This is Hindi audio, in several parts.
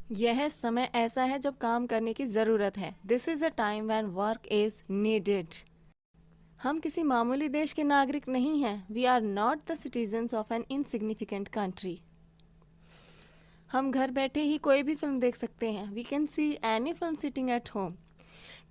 यह समय ऐसा है जब काम करने की ज़रूरत है। This is a time when work is needed. हम किसी मामूली देश के नागरिक नहीं हैं। We are not the citizens of an insignificant country. हम घर बैठे ही कोई भी फिल्म देख सकते हैं। We can see any film sitting at home.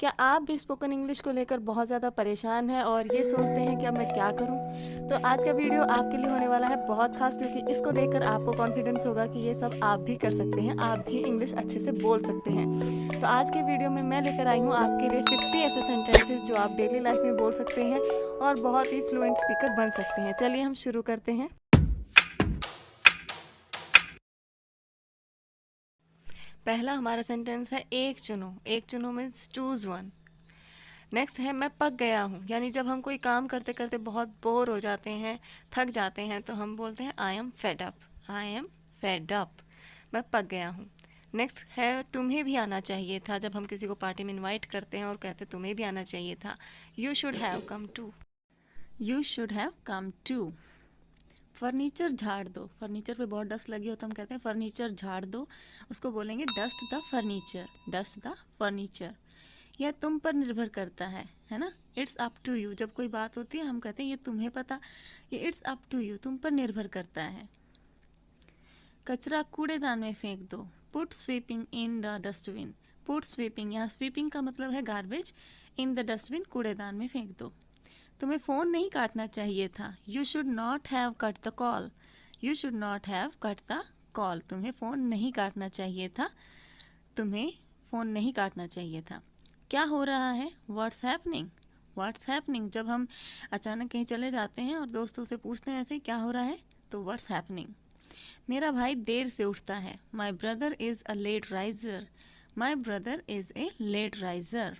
क्या आप भी स्पोकन इंग्लिश को लेकर बहुत ज़्यादा परेशान हैं और ये सोचते हैं कि अब मैं क्या करूं? तो आज का वीडियो आपके लिए होने वाला है बहुत खास, क्योंकि इसको देखकर आपको कॉन्फिडेंस होगा कि ये सब आप भी कर सकते हैं, आप भी इंग्लिश अच्छे से बोल सकते हैं। तो आज के वीडियो में मैं लेकर आई हूँ आपके लिए 50 ऐसे सेंटेंसेस जो आप डेली लाइफ में बोल सकते हैं और बहुत ही फ्लुएंट स्पीकर बन सकते हैं। चलिए हम शुरू करते हैं। पहला हमारा सेंटेंस है एक चुनो। एक चुनो मीन्स चूज वन। नेक्स्ट है मैं पक गया हूँ, यानी जब हम कोई काम करते करते बहुत बोर हो जाते हैं, थक जाते हैं, तो हम बोलते हैं I am fed up. I am fed up, मैं पक गया हूँ। नेक्स्ट है तुम्हें भी आना चाहिए था, जब हम किसी को पार्टी में इनवाइट करते हैं और कहते हैं तुम्हें भी आना चाहिए था। You should have come too. You should have come too. Furniture झाड़ दो। फर्नीचर पे बहुत डस्ट लगी हो तो हम कहते हैं फर्नीचर झाड़ दो। उसको बोलेंगे dust the furniture. Dust the furniture. यह तुम पर निर्भर करता है ना। It's up to you. जब कोई बात होती है हम कहते हैं ये तुम्हें पता, ये इट्स अप टू यू, तुम पर निर्भर करता है। कचरा कूड़ेदान में फेंक दो। Put sweeping in the dustbin. Put sweeping, यहाँ स्वीपिंग का मतलब है गार्बेज, इन द डस्टबिन कूड़ेदान में फेंक दो। तुम्हें फ़ोन नहीं काटना चाहिए था। You should not have cut the call. You should not have cut the call. तुम्हें फ़ोन नहीं काटना चाहिए था। तुम्हें फ़ोन नहीं काटना चाहिए था। क्या हो रहा है? What's happening. व्हाट्स हैपनिंग, जब हम अचानक कहीं चले जाते हैं और दोस्तों से पूछते हैं ऐसे क्या हो रहा है, तो व्हाट्स हैपनिंग। मेरा भाई देर से उठता है। My brother is a late riser. My brother is a late riser.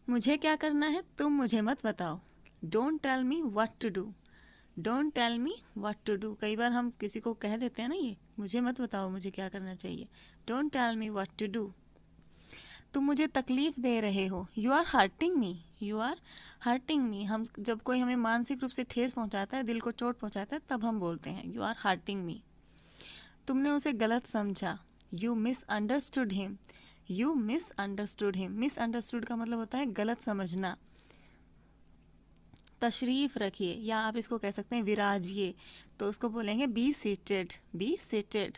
मुझे क्या करना है तुम मुझे मत बताओ। Don't tell me what to do. Don't tell me what to do, कई बार हम किसी को कह देते हैं ना, ये मुझे मत बताओ मुझे क्या करना चाहिए। Don't tell me what to do. तुम मुझे तकलीफ दे रहे हो। You are hurting me. You are hurting me. हम जब कोई हमें मानसिक रूप से ठेस पहुंचाता है, दिल को चोट पहुंचाता है, तब हम बोलते हैं यू आर हर्टिंग मी। तुमने उसे गलत समझा। You miss understood him. You miss understood him. Miss understood का मतलब होता है गलत समझना। तशरीफ रखिए, या आप इसको कह सकते हैं विराजिए, तो उसको बोलेंगे बी सीटेड। Be seated.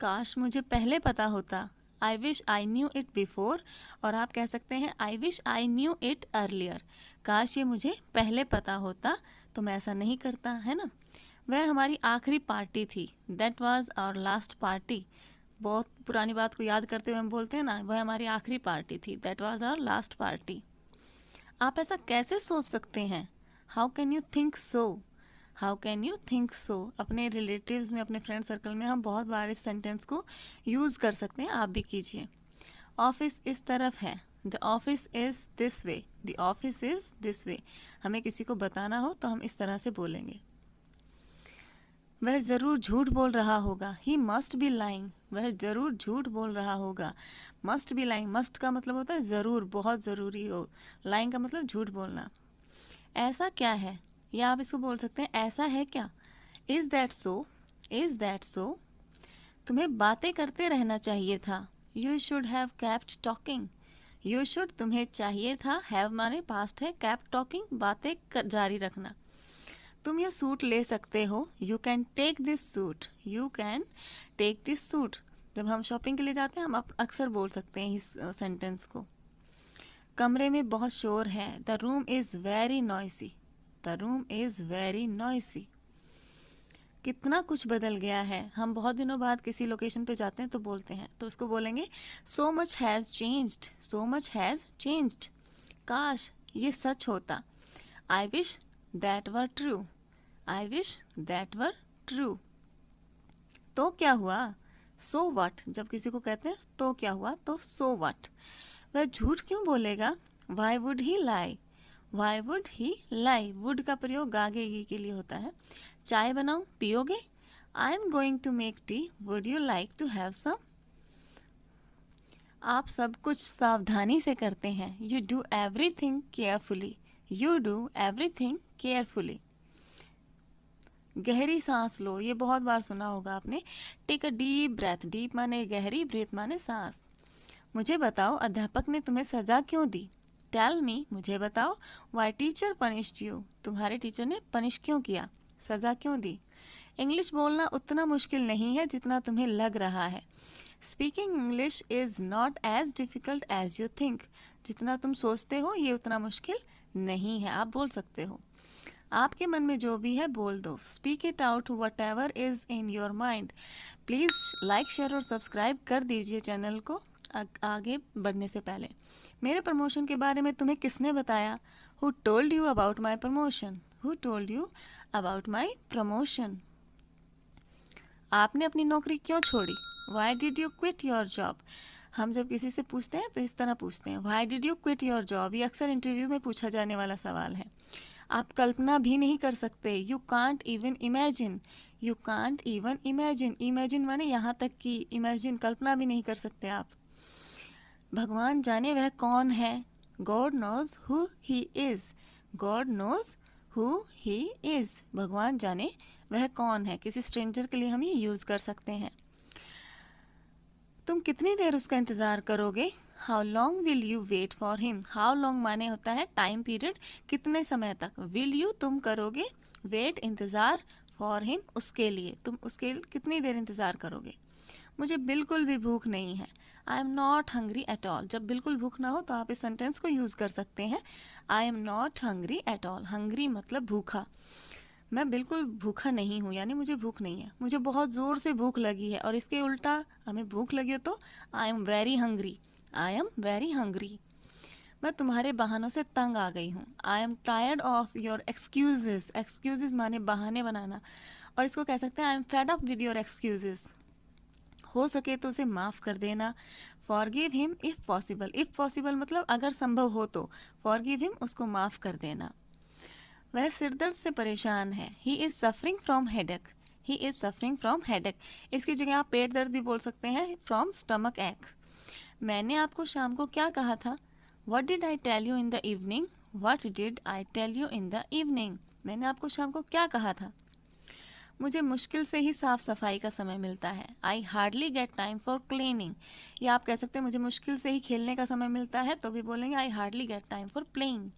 काश मुझे पहले पता होता। I wish I knew it before, और आप कह सकते हैं I wish I knew it earlier. काश ये मुझे पहले पता होता तो मैं ऐसा नहीं करता, है ना। वह हमारी आखिरी पार्टी थी। That was our last party. बहुत पुरानी बात को याद करते हुए हम बोलते हैं ना, वह हमारी आखिरी पार्टी थी। That was our last party. आप ऐसा कैसे सोच सकते हैं? How can you think so. How can you think so. अपने रिलेटिव्स में, अपने फ्रेंड सर्कल में हम बहुत बार इस सेंटेंस को यूज़ कर सकते हैं, आप भी कीजिए। ऑफिस इस तरफ है। The office is this way. The office is this way. हमें किसी को बताना हो तो हम इस तरह से बोलेंगे। वह ज़रूर झूठ बोल रहा होगा। He must be lying. वह ज़रूर झूठ बोल रहा होगा। मस्ट बी लाइंग, मस्ट का मतलब होता है ज़रूर, बहुत ज़रूरी हो। लाइंग का मतलब झूठ बोलना। ऐसा क्या है, या आप इसको बोल सकते हैं ऐसा है क्या। Is that so. Is that so. तुम्हें बातें करते रहना चाहिए था। You should have kept talking. You should, तुम्हें चाहिए था, हैव माने पास्ट है, केप्ट टॉकिंग, बातें जारी रखना। तुम यह सूट ले सकते हो। You can take this suit. You can take this suit. जब हम शॉपिंग के लिए जाते हैं हम अक्सर बोल सकते हैं इस सेंटेंस को। कमरे में बहुत शोर है। The room is very noisy. The room is very noisy. कितना कुछ बदल गया है। हम बहुत दिनों बाद किसी लोकेशन पे जाते हैं तो बोलते हैं, तो उसको बोलेंगे so much has changed. So much has changed. काश ये सच होता। I wish that were true. I wish that were true. तो क्या हुआ। सो वट, जब किसी को कहते हैं तो क्या हुआ, तो सो वट। वह झूठ क्यों बोलेगा। Why would he lie. Why would he lie. Would का प्रयोग आगे के लिए होता है। चाय बनाऊं, पियोगे। I am going to make tea. Would you like to have some. आप सब कुछ सावधानी से करते हैं। You do everything carefully. You do everything carefully. गहरी सांस लो, ये बहुत बार सुना होगा आपने। Take a deep breath, deep माने गहरी, ब्रीथ माने सांस। मुझे बताओ अध्यापक ने तुम्हें सजा क्यों दी? टेल मी, मुझे बताओ। वाई टीचर पनिश्ड यू, तुम्हारे टीचर ने पनिश क्यों किया, सजा क्यों दी? इंग्लिश बोलना उतना मुश्किल नहीं है जितना तुम्हें लग रहा है। Speaking English is not as difficult as you think, जितना तुम सोचते हो ये उतना मुश्किल नहीं है, आप बोल सकते हो। आपके मन में जो भी है बोल दो। Speak it out what ever is in your mind. Please like share और सब्सक्राइब कर दीजिए चैनल को आगे बढ़ने से पहले। मेरे प्रमोशन के बारे में तुम्हें किसने बताया? Who told you about my promotion? Who told you about my promotion? आपने अपनी नौकरी क्यों छोड़ी? Why did you quit your job? हम जब किसी से पूछते हैं तो इस तरह पूछते हैं, why did you quit your job. ये अक्सर इंटरव्यू में पूछा जाने वाला सवाल है। आप कल्पना भी नहीं कर सकते, you can't even imagine. You can't even imagine, imagine माने यहाँ तक कि इमेजिन, कल्पना भी नहीं कर सकते आप। भगवान जाने वह कौन है? God knows who he is. God knows who he is, भगवान जाने वह कौन है। किसी स्ट्रेंजर के लिए हम ये यूज़ कर सकते हैं। तुम कितनी देर उसका इंतज़ार करोगे? How long will you wait for him. How long माने होता है टाइम पीरियड, कितने समय तक। विल यू तुम करोगे, वेट इंतज़ार, फॉर हिम उसके लिए, तुम उसके कितनी देर इंतज़ार करोगे। मुझे बिल्कुल भी भूख नहीं है। I am not hungry at all. जब बिल्कुल भूख ना हो तो आप इस सेंटेंस को यूज़ कर सकते हैं। I am not hungry at all. Hungry मतलब भूखा। मैं बिल्कुल भूखा नहीं हूँ, यानी मुझे भूख नहीं है। मुझे बहुत ज़ोर से भूख लगी है, और इसके उल्टा हमें भूख लगी हो तो I am very hungry. I am very hungry. मैं तुम्हारे बहानों से तंग आ गई हूँ। I am tired of your excuses. Excuses माने बहाने बनाना, और इसको कह सकते हैं I am fed up with your excuses. हो सके तो उसे माफ़ कर देना। Forgive him if possible. If possible मतलब अगर संभव हो तो। फॉरगिव हिम, उसको माफ़ कर देना। वह सिरदर्द से परेशान है। He is suffering from headache. He is suffering from headache. इसकी जगह आप पेट दर्द भी बोल सकते हैं, फ्रॉम स्टमक एक। मैंने आपको शाम को क्या कहा था? What did I tell you in the evening. What did I tell you in the evening. मैंने आपको शाम को क्या कहा था? मुझे मुश्किल से ही साफ़ सफाई का समय मिलता है। I hardly get time for cleaning. या आप कह सकते हैं मुझे मुश्किल से ही खेलने का समय मिलता है, तो भी बोलेंगे I hardly get time for playing.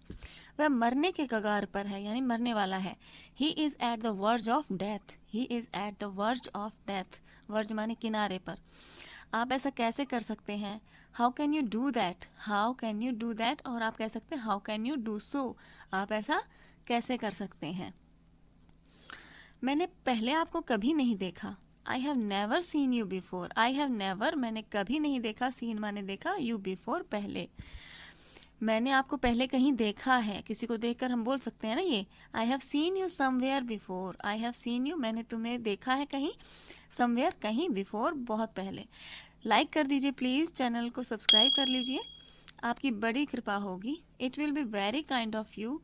वह मरने के कगार पर है, यानी मरने वाला है। He is at the verge of death. He is at the verge of death. Verge माने किनारे पर। आप ऐसा कैसे कर सकते हैं? How can you do that. How can you do that, और आप कह सकते हैं how can you do so. आप ऐसा कैसे कर सकते हैं? मैंने पहले आपको कभी नहीं देखा। I have never seen you before. I have never मैंने कभी नहीं देखा, सीन माने देखा, यू बिफोर पहले। मैंने आपको पहले कहीं देखा है, किसी को देखकर हम बोल सकते हैं ना ये। I have seen you somewhere before. I have seen you, मैंने तुम्हें देखा है कहीं, समवेयर कहीं, बिफोर बहुत पहले। लाइक कर दीजिए प्लीज़, चैनल को सब्सक्राइब कर लीजिए, आपकी बड़ी कृपा होगी। It will be very kind of you,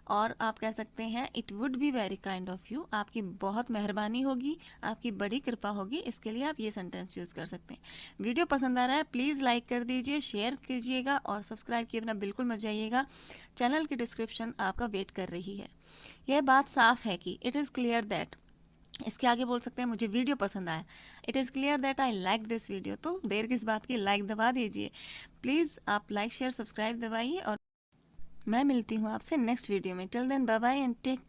और आप कह सकते हैं it would be very kind of you. आपकी बहुत मेहरबानी होगी, आपकी बड़ी कृपा होगी, इसके लिए आप ये सेंटेंस यूज़ कर सकते हैं। वीडियो पसंद आ रहा है प्लीज़ लाइक कर दीजिए, शेयर कीजिएगा, और सब्सक्राइब किए बिना बिल्कुल मत जाइएगा। चैनल की डिस्क्रिप्शन आपका वेट कर रही है। यह बात साफ है कि इट इज़ क्लियर दैट, इसके आगे बोल सकते हैं मुझे वीडियो पसंद आया। It is clear that I like this video. तो देर किस बात की, लाइक दबा दीजिए प्लीज़। आप लाइक शेयर सब्सक्राइब दबाइए, और मैं मिलती हूँ आपसे नेक्स्ट वीडियो में। Till then bye bye and take